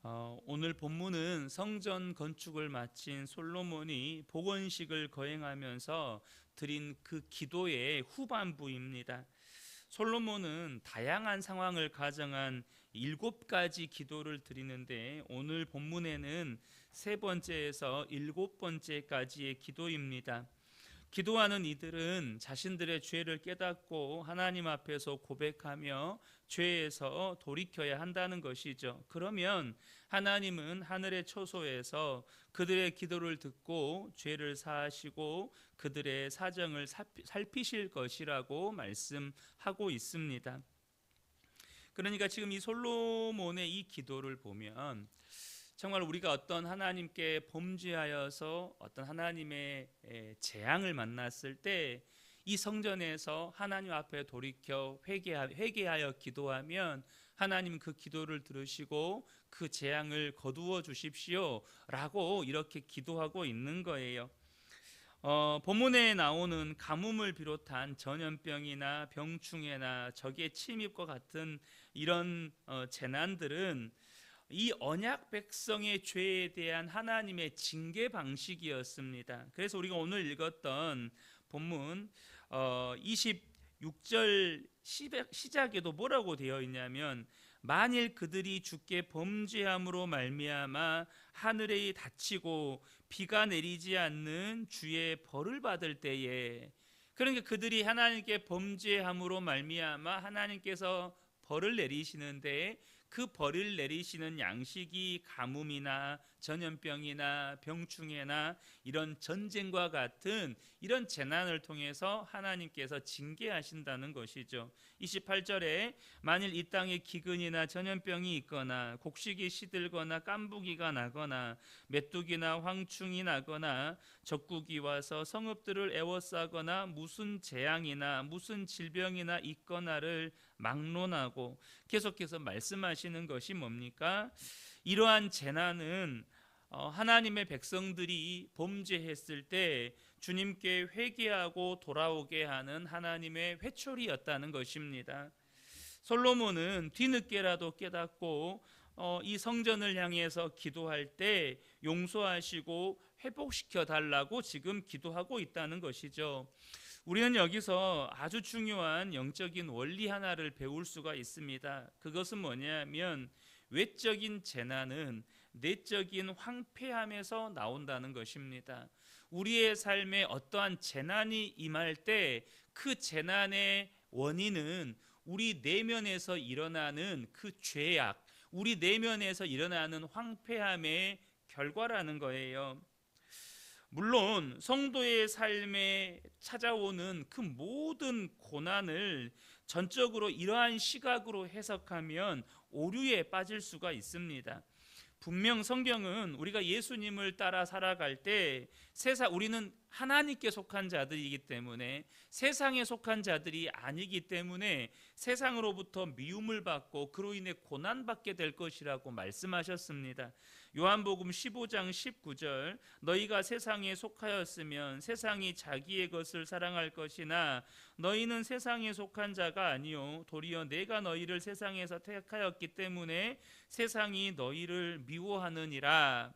오늘 본문은 성전 건축을 마친 솔로몬이 복원식을 거행하면서 드린 그 기도의 후반부입니다. 솔로몬은 다양한 상황을 가정한 7가지 기도를 드리는데 오늘 본문에는 세 번째에서 7번째까지의 기도입니다. 기도하는 이들은 자신들의 죄를 깨닫고 하나님 앞에서 고백하며 죄에서 돌이켜야 한다는 것이죠. 그러면 하나님은 하늘의 초소에서 그들의 기도를 듣고 죄를 사하시고 그들의 사정을 살피실 것이라고 말씀하고 있습니다. 그러니까 지금 이 솔로몬의 이 기도를 보면 정말 우리가 어떤 하나님께 범죄하여서 어떤 하나님의 재앙을 만났을 때 이 성전에서 하나님 앞에 돌이켜 회개하여 기도하면 하나님 그 기도를 들으시고 그 재앙을 거두어 주십시오 라고 이렇게 기도하고 있는 거예요. 본문에 나오는 가뭄을 비롯한 전염병이나 병충해나 적의 침입과 같은 이런 재난들은 이 언약 백성의 죄에 대한 하나님의 징계 방식이었습니다. 그래서 우리가 오늘 읽었던 본문 26절 시작에도 뭐라고 되어 있냐면 만일 그들이 주께 범죄함으로 말미암아 하늘에 닫히고 비가 내리지 않는 주의 벌을 받을 때에, 그러니까 그들이 하나님께 범죄함으로 말미암아 하나님께서 벌을 내리시는데 그 벌을 내리시는 양식이 가뭄이나 전염병이나 병충해나 이런 전쟁과 같은 이런 재난을 통해서 하나님께서 징계하신다는 것이죠. 28절에 만일 이 땅에 기근이나 전염병이 있거나 곡식이 시들거나 깐부기가 나거나 메뚜기나 황충이 나거나 적국이 와서 성읍들을 에워싸거나 무슨 재앙이나 무슨 질병이나 있거나를 막론하고, 계속해서 말씀하시는 것이 뭡니까? 이러한 재난은 하나님의 백성들이 범죄했을 때 주님께 회개하고 돌아오게 하는 하나님의 회초리였다는 것입니다. 솔로몬은 뒤늦게라도 깨닫고 이 성전을 향해서 기도할 때 용서하시고 회복시켜 달라고 지금 기도하고 있다는 것이죠. 우리는 여기서 아주 중요한 영적인 원리 하나를 배울 수가 있습니다. 그것은 뭐냐면 외적인 재난은 내적인 황폐함에서 나온다는 것입니다. 우리의 삶에 어떠한 재난이 임할 때 그 재난의 원인은 우리 내면에서 일어나는 그 죄악, 우리 내면에서 일어나는 황폐함의 결과라는 거예요. 물론 성도의 삶에 찾아오는 그 모든 고난을 전적으로 이러한 시각으로 해석하면 오류에 빠질 수가 있습니다. 분명 성경은 우리가 예수님을 따라 살아갈 때 우리는 하나님께 속한 자들이기 때문에 세상에 속한 자들이 아니기 때문에 세상으로부터 미움을 받고 그로 인해 고난받게 될 것이라고 말씀하셨습니다. 요한복음 15장 19절, 너희가 세상에 속하였으면 세상이 자기의 것을 사랑할 것이나 너희는 세상에 속한 자가 아니요 도리어 내가 너희를 세상에서 택하였기 때문에 세상이 너희를 미워하느니라.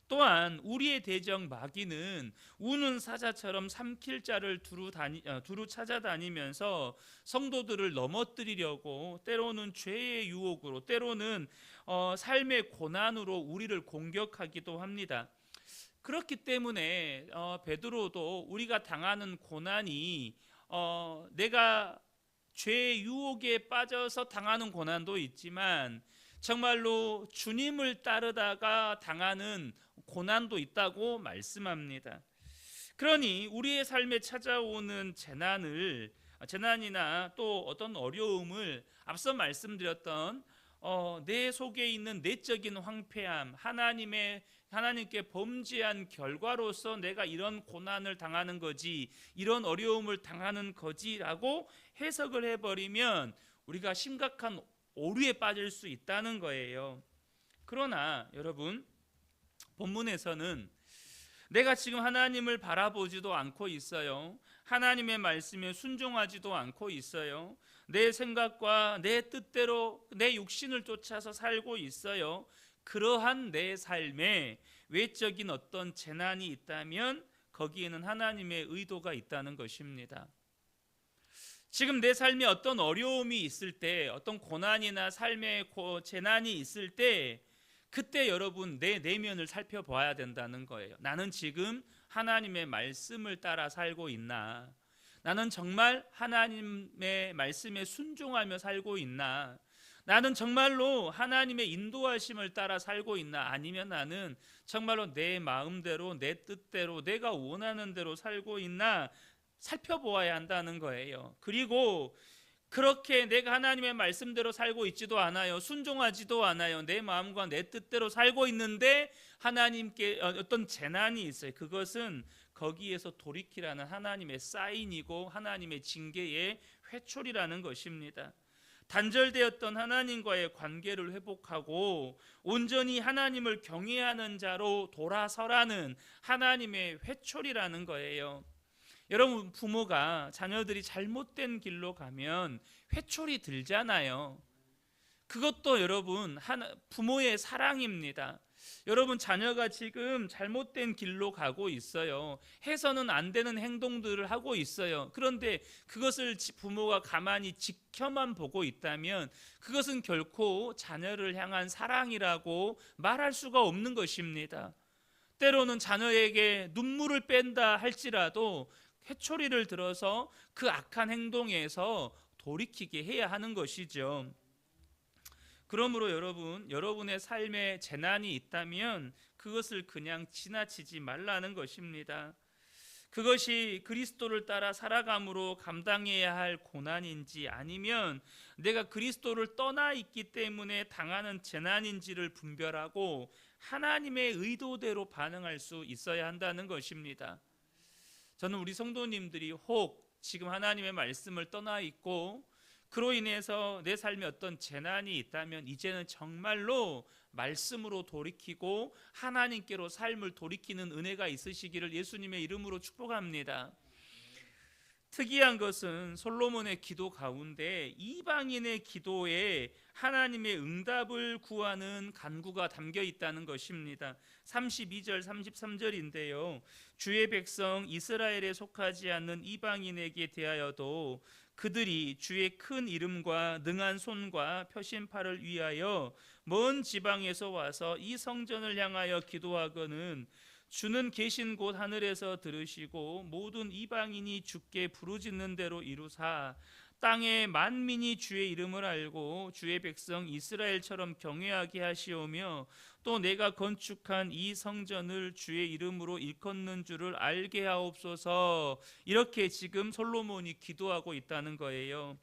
또한 우리의 대적 마귀는 우는 사자처럼 삼킬 자를 두루 찾아다니면서 성도들을 넘어뜨리려고 때로는 죄의 유혹으로 때로는 삶의 고난으로 우리를 공격하기도 합니다. 그렇기 때문에 베드로도 우리가 당하는 고난이 내가 죄의 유혹에 빠져서 당하는 고난도 있지만 정말로 주님을 따르다가 당하는 고난도 있다고 말씀합니다. 그러니 우리의 삶에 찾아오는 재난이나 또 어떤 어려움을 앞서 말씀드렸던 내 속에 있는 내적인 황폐함, 하나님께 범죄한 결과로서 내가 이런 고난을 당하는 거지, 이런 어려움을 당하는 거지라고 해석을 해버리면 우리가 심각한 오류에 빠질 수 있다는 거예요. 그러나 여러분, 본문에서는 내가 지금 하나님을 바라보지도 않고 있어요. 하나님의 말씀에 순종하지도 않고 있어요. 내 생각과 내 뜻대로 내 육신을 쫓아서 살고 있어요. 그러한 내 삶에 외적인 어떤 재난이 있다면 거기에는 하나님의 의도가 있다는 것입니다. 지금 내 삶에 어떤 어려움이 있을 때, 어떤 고난이나 삶의 재난이 있을 때, 그때 여러분 내 내면을 살펴봐야 된다는 거예요. 나는 지금 하나님의 말씀을 따라 살고 있나? 나는 정말 하나님의 말씀에 순종하며 살고 있나? 나는 정말로 하나님의 인도하심을 따라 살고 있나? 아니면 나는 정말로 내 마음대로, 내 뜻대로, 내가 원하는 대로 살고 있나? 살펴보아야 한다는 거예요. 그리고 그렇게 내가 하나님의 말씀대로 살고 있지도 않아요. 순종하지도 않아요. 내 마음과 내 뜻대로 살고 있는데 하나님께 어떤 재난이 있어요. 그것은 거기에서 돌이키라는 하나님의 사인이고 하나님의 징계의 회초리라는 것입니다. 단절되었던 하나님과의 관계를 회복하고 온전히 하나님을 경외하는 자로 돌아서라는 하나님의 회초리라는 거예요. 여러분, 부모가 자녀들이 잘못된 길로 가면 회초리 들잖아요. 그것도 여러분 부모의 사랑입니다. 여러분, 자녀가 지금 잘못된 길로 가고 있어요. 해서는 안 되는 행동들을 하고 있어요. 그런데 그것을 부모가 가만히 지켜만 보고 있다면 그것은 결코 자녀를 향한 사랑이라고 말할 수가 없는 것입니다. 때로는 자녀에게 눈물을 뺀다 할지라도 회초리를 들어서 그 악한 행동에서 돌이키게 해야 하는 것이죠. 그러므로 여러분의 삶에 재난이 있다면 그것을 그냥 지나치지 말라는 것입니다. 그것이 그리스도를 따라 살아감으로 감당해야 할 고난인지 아니면 내가 그리스도를 떠나 있기 때문에 당하는 재난인지를 분별하고 하나님의 의도대로 반응할 수 있어야 한다는 것입니다. 저는 우리 성도님들이 혹 지금 하나님의 말씀을 떠나 있고 그로 인해서 내 삶에 어떤 재난이 있다면 이제는 정말로 말씀으로 돌이키고 하나님께로 삶을 돌이키는 은혜가 있으시기를 예수님의 이름으로 축복합니다. 특이한 것은 솔로몬의 기도 가운데 이방인의 기도에 하나님의 응답을 구하는 간구가 담겨 있다는 것입니다. 32절 33절인데요. 주의 백성 이스라엘에 속하지 않는 이방인에게 대하여도 그들이 주의 큰 이름과 능한 손과 표신팔을 위하여 먼 지방에서 와서 이 성전을 향하여 기도하거는 주는 계신 곳 하늘에서 들으시고 모든 이방인이 주께 부르짖는 대로 이루사 땅의 만민이 주의 이름을 알고 주의 백성 이스라엘처럼 경외하게 하시오며 또 내가 건축한 이 성전을 주의 이름으로 일컫는 줄을 알게 하옵소서. 이렇게 지금 솔로몬이 기도하고 있다는 거예요.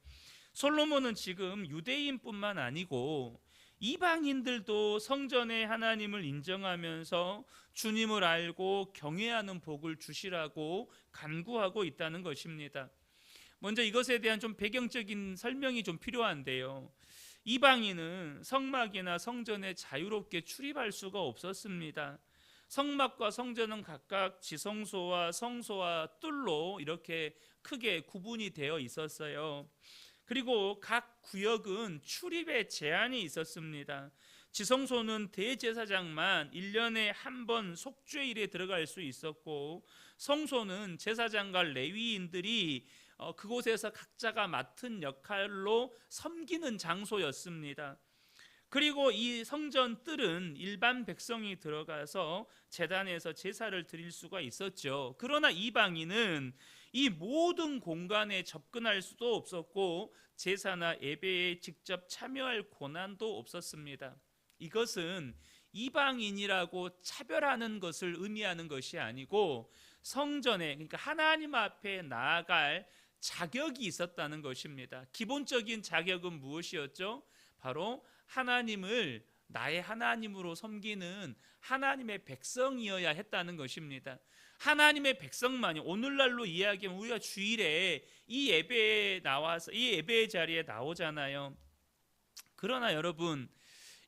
솔로몬은 지금 유대인뿐만 아니고 이방인들도 성전의 하나님을 인정하면서 주님을 알고 경외하는 복을 주시라고 간구하고 있다는 것입니다. 먼저 이것에 대한 좀 배경적인 설명이 좀 필요한데요. 이방인은 성막이나 성전에 자유롭게 출입할 수가 없었습니다. 성막과 성전은 각각 지성소와 성소와 뜰로 이렇게 크게 구분이 되어 있었어요. 그리고 각 구역은 출입에 제한이 있었습니다. 지성소는 대제사장만 1년에 한 번 속죄일에 들어갈 수 있었고 성소는 제사장과 레위인들이 그곳에서 각자가 맡은 역할로 섬기는 장소였습니다. 그리고 이 성전 뜰은 일반 백성이 들어가서 제단에서 제사를 드릴 수가 있었죠. 그러나 이방인은 이 모든 공간에 접근할 수도 없었고 제사나 예배에 직접 참여할 권한도 없었습니다. 이것은 이방인이라고 차별하는 것을 의미하는 것이 아니고 성전에, 그러니까 하나님 앞에 나아갈 자격이 있었다는 것입니다. 기본적인 자격은 무엇이었죠? 바로 하나님을 나의 하나님으로 섬기는 하나님의 백성이어야 했다는 것입니다. 하나님의 백성만이, 오늘날로 이야기하면 우리가 주일에 이 예배에 나와서 이 예배의 자리에 나오잖아요. 그러나 여러분,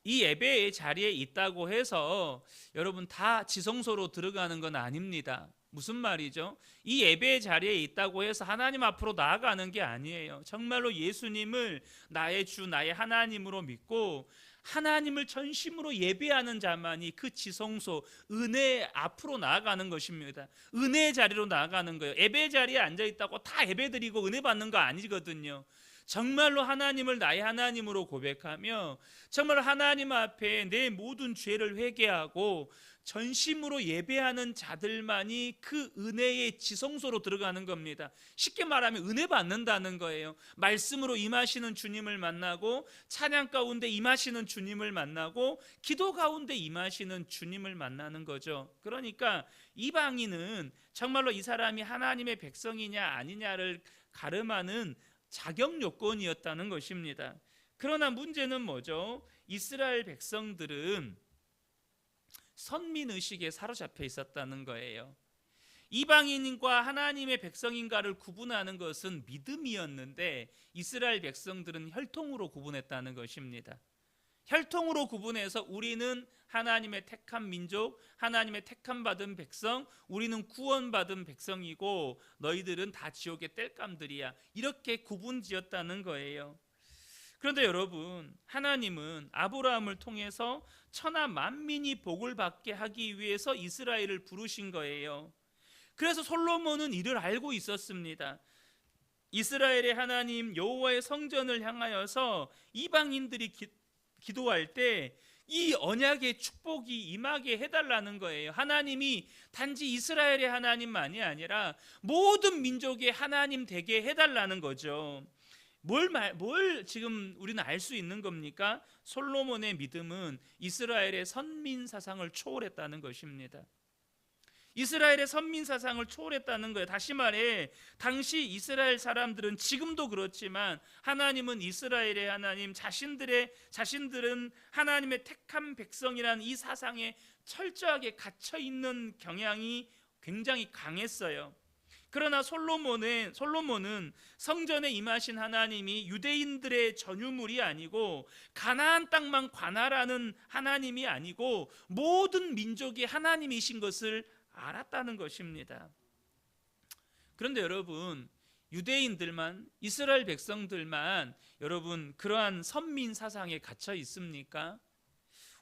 이 예배의 자리에 있다고 해서 여러분 다 지성소로 들어가는 건 아닙니다. 무슨 말이죠? 이 예배의 자리에 있다고 해서 하나님 앞으로 나아가는 게 아니에요. 정말로 예수님을 나의 주, 나의 하나님으로 믿고 하나님을 전심으로 예배하는 자만이 그 지성소 은혜 앞으로 나아가는 것입니다. 은혜의 자리로 나아가는 거예요. 예배 자리에 앉아 있다고 다 예배드리고 은혜 받는 거 아니거든요. 정말로 하나님을 나의 하나님으로 고백하며 정말 하나님 앞에 내 모든 죄를 회개하고 전심으로 예배하는 자들만이 그 은혜의 지성소로 들어가는 겁니다. 쉽게 말하면 은혜 받는다는 거예요. 말씀으로 임하시는 주님을 만나고, 찬양 가운데 임하시는 주님을 만나고, 기도 가운데 임하시는 주님을 만나는 거죠. 그러니까 이방인은 정말로 이 사람이 하나님의 백성이냐 아니냐를 가름하는 자격 요건이었다는 것입니다. 그러나 문제는 뭐죠? 이스라엘 백성들은 선민의식에 사로잡혀 있었다는 거예요. 이방인과 하나님의 백성인가를 구분하는 것은 믿음이었는데 이스라엘 백성들은 혈통으로 구분했다는 것입니다. 혈통으로 구분해서 우리는 하나님의 택한 민족, 하나님의 택함 받은 백성, 우리는 구원받은 백성이고 너희들은 다 지옥의 땔감들이야, 이렇게 구분지었다는 거예요. 그런데 여러분, 하나님은 아브라함을 통해서 천하 만민이 복을 받게 하기 위해서 이스라엘을 부르신 거예요. 그래서 솔로몬은 이를 알고 있었습니다. 이스라엘의 하나님 여호와의 성전을 향하여서 이방인들이 기도할 때 이 언약의 축복이 임하게 해달라는 거예요. 하나님이 단지 이스라엘의 하나님만이 아니라 모든 민족의 하나님 되게 해달라는 거죠. 뭘 지금 우리는 알 수 있는 겁니까? 솔로몬의 믿음은 이스라엘의 선민 사상을 초월했다는 것입니다. 이스라엘의 선민 사상을 초월했다는 거예요. 다시 말해, 당시 이스라엘 사람들은, 지금도 그렇지만 하나님은 이스라엘의 하나님, 자신들은 하나님의 택한 백성이라는 이 사상에 철저하게 갇혀 있는 경향이 굉장히 강했어요. 그러나 솔로몬은 성전에 임하신 하나님이 유대인들의 전유물이 아니고 가나안 땅만 관할하는 하나님이 아니고 모든 민족의 하나님이신 것을 알았다는 것입니다. 그런데 여러분, 유대인들만, 이스라엘 백성들만 여러분 그러한 선민 사상에 갇혀 있습니까?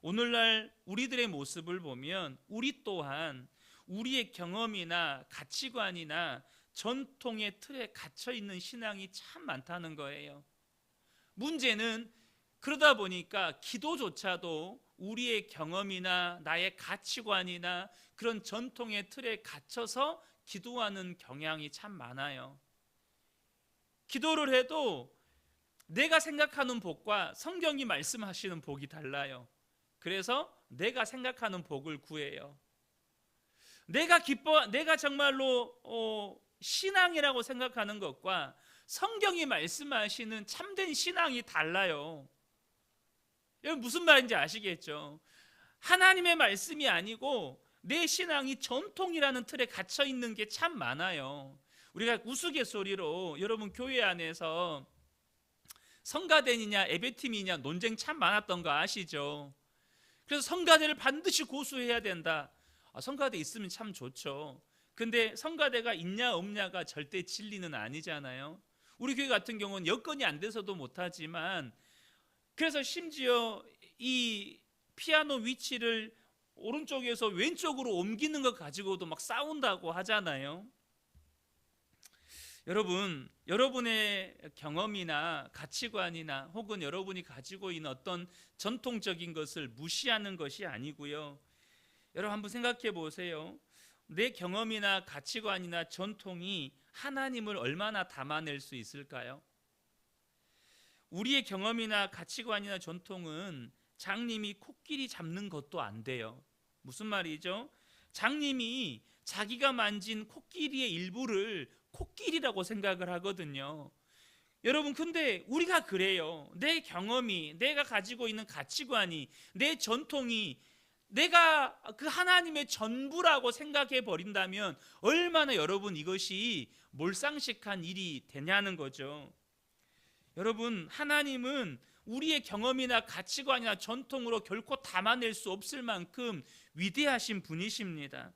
오늘날 우리들의 모습을 보면 우리 또한 우리의 경험이나 가치관이나 전통의 틀에 갇혀 있는 신앙이 참 많다는 거예요. 문제는 그러다 보니까 기도조차도 우리의 경험이나 나의 가치관이나 그런 전통의 틀에 갇혀서 기도하는 경향이 참 많아요. 기도를 해도 내가 생각하는 복과 성경이 말씀하시는 복이 달라요. 그래서 내가 생각하는 복을 구해요. 내가 정말로 신앙이라고 생각하는 것과 성경이 말씀하시는 참된 신앙이 달라요. 여러분 무슨 말인지 아시겠죠? 하나님의 말씀이 아니고 내 신앙이 전통이라는 틀에 갇혀 있는 게 참 많아요. 우리가 우스갯소리로 여러분 교회 안에서 성가대니냐 예배팀이냐 논쟁 참 많았던 거 아시죠? 그래서 성가대를 반드시 고수해야 된다. 성가대 있으면 참 좋죠. 근데 성가대가 있냐 없냐가 절대 진리는 아니잖아요. 우리 교회 같은 경우는 여건이 안 돼서도 못하지만, 그래서 심지어 이 피아노 위치를 오른쪽에서 왼쪽으로 옮기는 것 가지고도 막 싸운다고 하잖아요. 여러분, 여러분의 경험이나 가치관이나 혹은 여러분이 가지고 있는 어떤 전통적인 것을 무시하는 것이 아니고요. 여러분 한번 생각해 보세요. 내 경험이나 가치관이나 전통이 하나님을 얼마나 담아낼 수 있을까요? 우리의 경험이나 가치관이나 전통은 장님이 코끼리 잡는 것도 안 돼요. 무슨 말이죠? 장님이 자기가 만진 코끼리의 일부를 코끼리라고 생각을 하거든요. 여러분, 근데 우리가 그래요. 내 경험이, 내가 가지고 있는 가치관이, 내 전통이 내가 그 하나님의 전부라고 생각해 버린다면 얼마나 여러분 이것이 몰상식한 일이 되냐는 거죠. 여러분, 하나님은 우리의 경험이나 가치관이나 전통으로 결코 담아낼 수 없을 만큼 위대하신 분이십니다.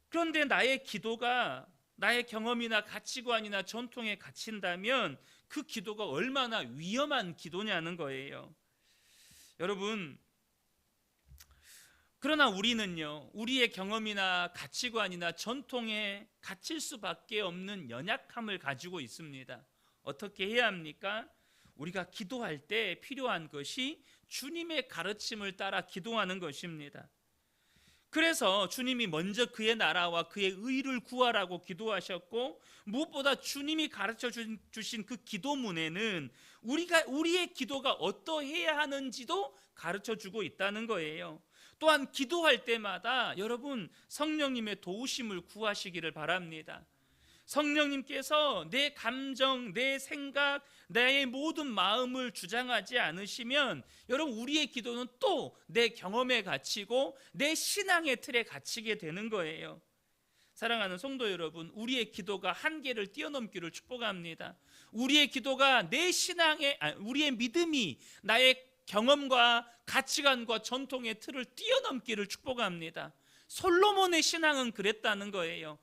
그런데 나의 기도가 나의 경험이나 가치관이나 전통에 갇힌다면 그 기도가 얼마나 위험한 기도냐는 거예요. 여러분, 그러나 우리는요, 우리의 경험이나 가치관이나 전통에 갇힐 수밖에 없는 연약함을 가지고 있습니다. 어떻게 해야 합니까? 우리가 기도할 때 필요한 것이 주님의 가르침을 따라 기도하는 것입니다. 그래서 주님이 먼저 그의 나라와 그의 의를 구하라고 기도하셨고, 무엇보다 주님이 가르쳐 주신 그 기도문에는 우리의 기도가 어떠해야 하는지도 가르쳐 주고 있다는 거예요. 또한 기도할 때마다 여러분, 성령님의 도우심을 구하시기를 바랍니다. 성령님께서 내 감정, 내 생각, 나의 모든 마음을 주장하지 않으시면 여러분, 우리의 기도는 또 내 경험에 갇히고 내 신앙의 틀에 갇히게 되는 거예요. 사랑하는 성도 여러분, 우리의 기도가 한계를 뛰어넘기를 축복합니다. 우리의 기도가 내 우리의 믿음이 나의 경험과 가치관과 전통의 틀을 뛰어넘기를 축복합니다. 솔로몬의 신앙은 그랬다는 거예요.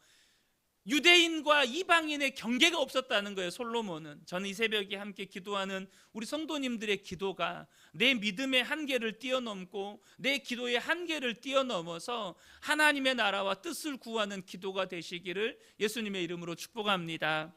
유대인과 이방인의 경계가 없었다는 거예요. 솔로몬은. 저는 이 새벽에 함께 기도하는 우리 성도님들의 기도가 내 믿음의 한계를 뛰어넘고 내 기도의 한계를 뛰어넘어서 하나님의 나라와 뜻을 구하는 기도가 되시기를 예수님의 이름으로 축복합니다.